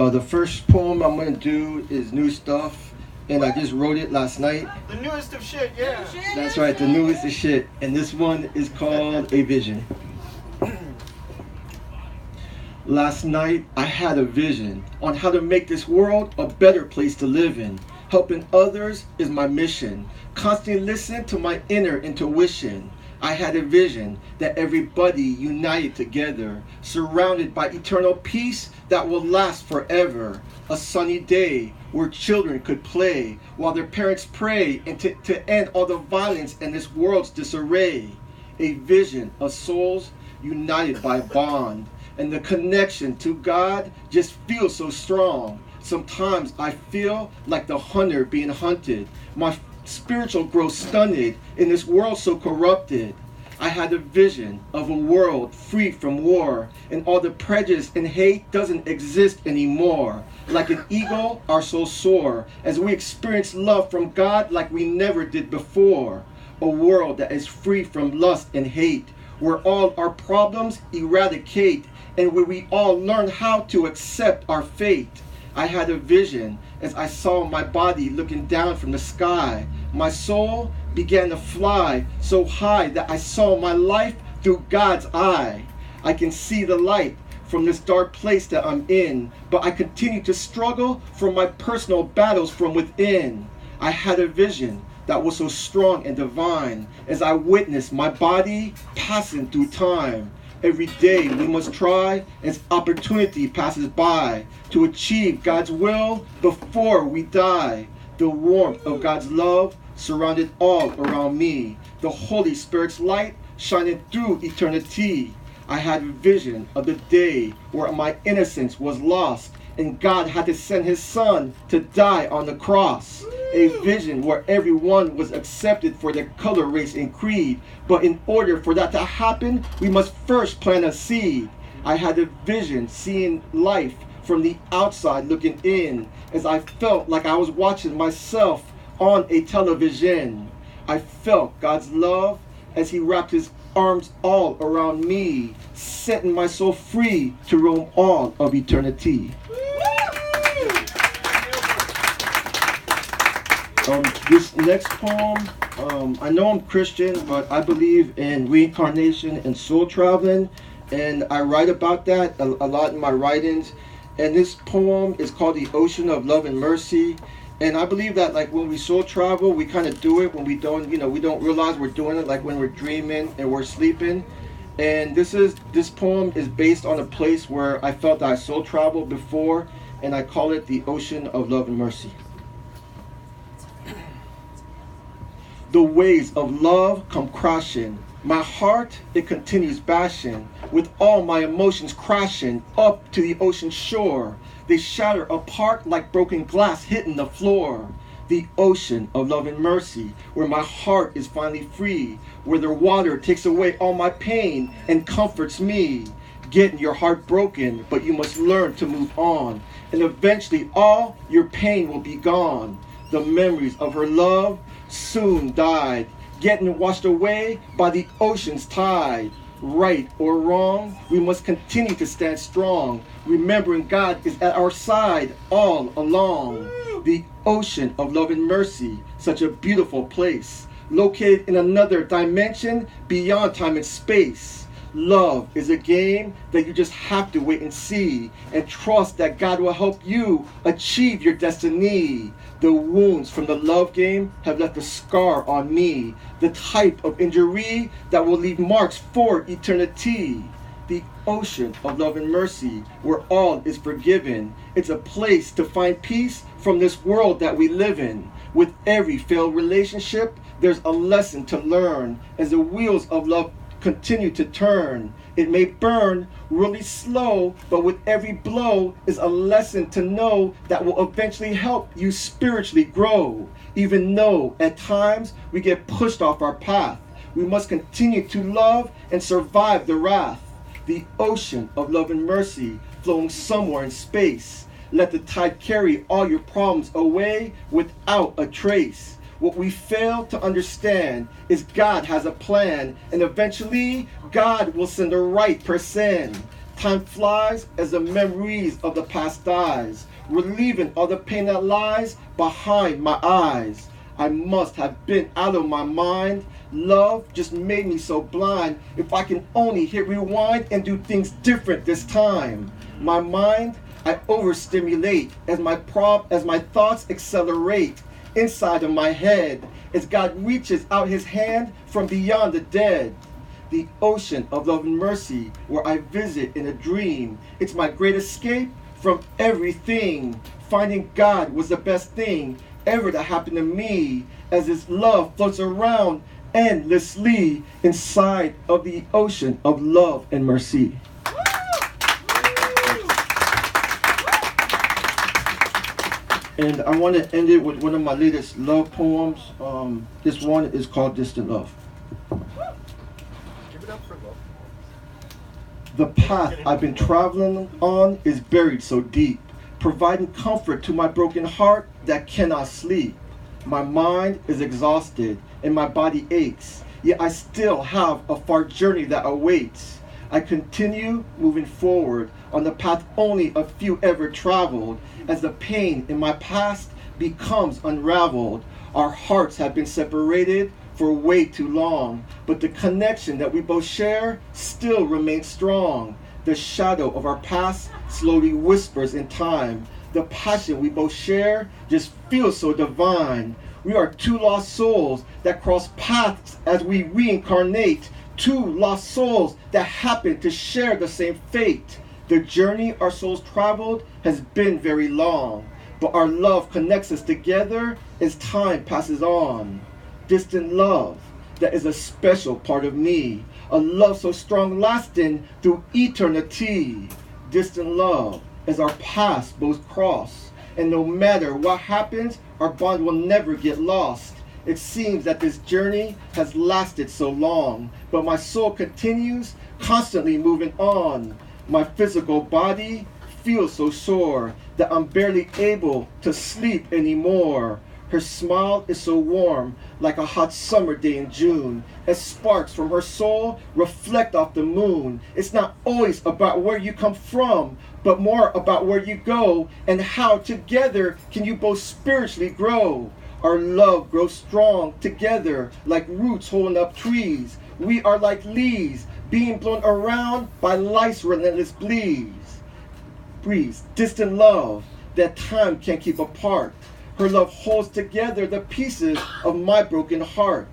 The first poem I'm going to do is New Stuff, and I just wrote it last night. The newest of shit, yeah. That's right, the newest of shit. And this one is called A Vision. Last night, I had a vision on how to make this world a better place to live in. Helping others is my mission. Constantly listen to my inner intuition. I had a vision that everybody united together, surrounded by eternal peace that will last forever. A sunny day where children could play while their parents pray, and to end all the violence in this world's disarray. A vision of souls united by bond, and the connection to God just feels so strong. Sometimes I feel like the hunter being hunted. My spiritual growth stunted in this world so corrupted. I had a vision of a world free from war, and all the prejudice and hate doesn't exist anymore. Like an eagle, our souls soar as we experience love from God like we never did before. A world that is free from lust and hate, where all our problems eradicate, and where we all learn how to accept our fate. I had a vision as I saw my body looking down from the sky. My soul began to fly so high that I saw my life through God's eye. I can see the light from this dark place that I'm in, but I continue to struggle for my personal battles from within. I had a vision that was so strong and divine as I witnessed my body passing through time. Every day we must try as opportunity passes by to achieve God's will before we die. The warmth of God's love surrounded all around me. The Holy Spirit's light shining through eternity. I had a vision of the day where my innocence was lost and God had to send his son to die on the cross. A vision where everyone was accepted for their color, race, and creed. But in order for that to happen, we must first plant a seed. I had a vision seeing life from the outside looking in, as I felt like I was watching myself on a television. I felt God's love as he wrapped his arms all around me, setting my soul free to roam all of eternity. This next poem, I know I'm Christian, but I believe in reincarnation and soul traveling, and I write about that a lot in my writings. And this poem is called The Ocean of Love and Mercy. And I believe that like when we soul travel, we kind of do it when we don't realize we're doing it, like when we're dreaming and we're sleeping. And this poem is based on a place where I felt that I soul traveled before, and I call it The Ocean of Love and Mercy. The waves of love come crashing. My heart, it continues bashing, with all my emotions crashing up to the ocean shore. They shatter apart like broken glass hitting the floor. The ocean of love and mercy, where my heart is finally free, where the water takes away all my pain and comforts me. Getting your heart broken, but you must learn to move on, and eventually all your pain will be gone. The memories of her love soon died, getting washed away by the ocean's tide. Right or wrong, we must continue to stand strong, remembering God is at our side all along. The ocean of love and mercy, such a beautiful place, located in another dimension beyond time and space. Love is a game that you just have to wait and see, and trust that God will help you achieve your destiny. The wounds from the love game have left a scar on me, the type of injury that will leave marks for eternity. The ocean of love and mercy, where all is forgiven. It's a place to find peace from this world that we live in. With every failed relationship, there's a lesson to learn as the wheels of love continue to turn. It may burn really slow, but with every blow is a lesson to know that will eventually help you spiritually grow. Even though at times we get pushed off our path, we must continue to love and survive the wrath. The ocean of love and mercy flowing somewhere in space. Let the tide carry all your problems away without a trace. What we fail to understand is God has a plan, and eventually God will send the right person. Time flies as the memories of the past dies, relieving all the pain that lies behind my eyes. I must have been out of my mind. Love just made me so blind. If I can only hit rewind and do things different this time. My mind, I overstimulate as my thoughts accelerate inside of my head as God reaches out his hand from beyond the dead. The ocean of love and mercy where I visit in a dream. It's my great escape from everything. Finding God was the best thing ever to happen to me as his love floats around endlessly inside of the ocean of love and mercy. And I want to end it with one of my latest love poems. This one is called Distant Love. Give it up for love. The path I've been traveling on is buried so deep, providing comfort to my broken heart that cannot sleep. My mind is exhausted and my body aches, yet I still have a far journey that awaits. I continue moving forward on the path only a few ever traveled, as the pain in my past becomes unraveled. Our hearts have been separated for way too long, but the connection that we both share still remains strong. The shadow of our past slowly whispers in time. The passion we both share just feels so divine. We are two lost souls that cross paths as we reincarnate. Two lost souls that happen to share the same fate. The journey our souls traveled has been very long, but our love connects us together as time passes on. Distant love, that is a special part of me. A love so strong lasting through eternity. Distant love, as our paths both cross, and no matter what happens, our bond will never get lost. It seems that this journey has lasted so long, but my soul continues, constantly moving on. My physical body feels so sore that I'm barely able to sleep anymore. Her smile is so warm, like a hot summer day in June, as sparks from her soul reflect off the moon. It's not always about where you come from, but more about where you go, and how together can you both spiritually grow. Our love grows strong together like roots holding up trees. We are like leaves being blown around by life's relentless breeze. Distant love that time can't keep apart. Her love holds together the pieces of my broken heart.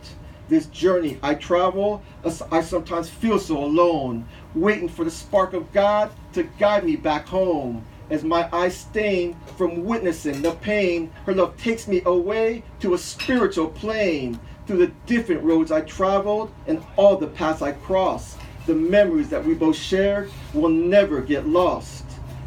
This journey I travel, I sometimes feel so alone, waiting for the spark of God to guide me back home. As my eyes stain from witnessing the pain, her love takes me away to a spiritual plane. Through the different roads I traveled and all the paths I crossed, the memories that we both shared will never get lost.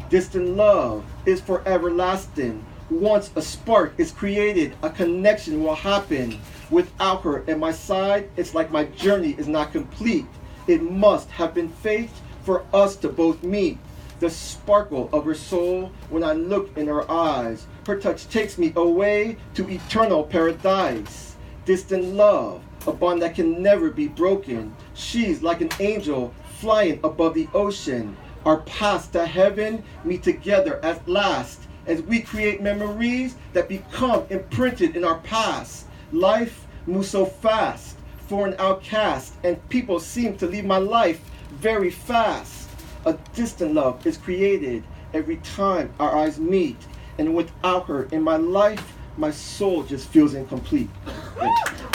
Distant love is forever lasting. Once a spark is created, a connection will happen. Without her at my side, it's like my journey is not complete. It must have been fate for us to both meet. The sparkle of her soul when I look in her eyes. Her touch takes me away to eternal paradise. Distant love, a bond that can never be broken. She's like an angel flying above the ocean. Our paths to heaven meet together at last, as we create memories that become imprinted in our past. Life moves so fast for an outcast, and people seem to leave my life very fast. A distant love is created every time our eyes meet, and without her in my life, my soul just feels incomplete. Thanks.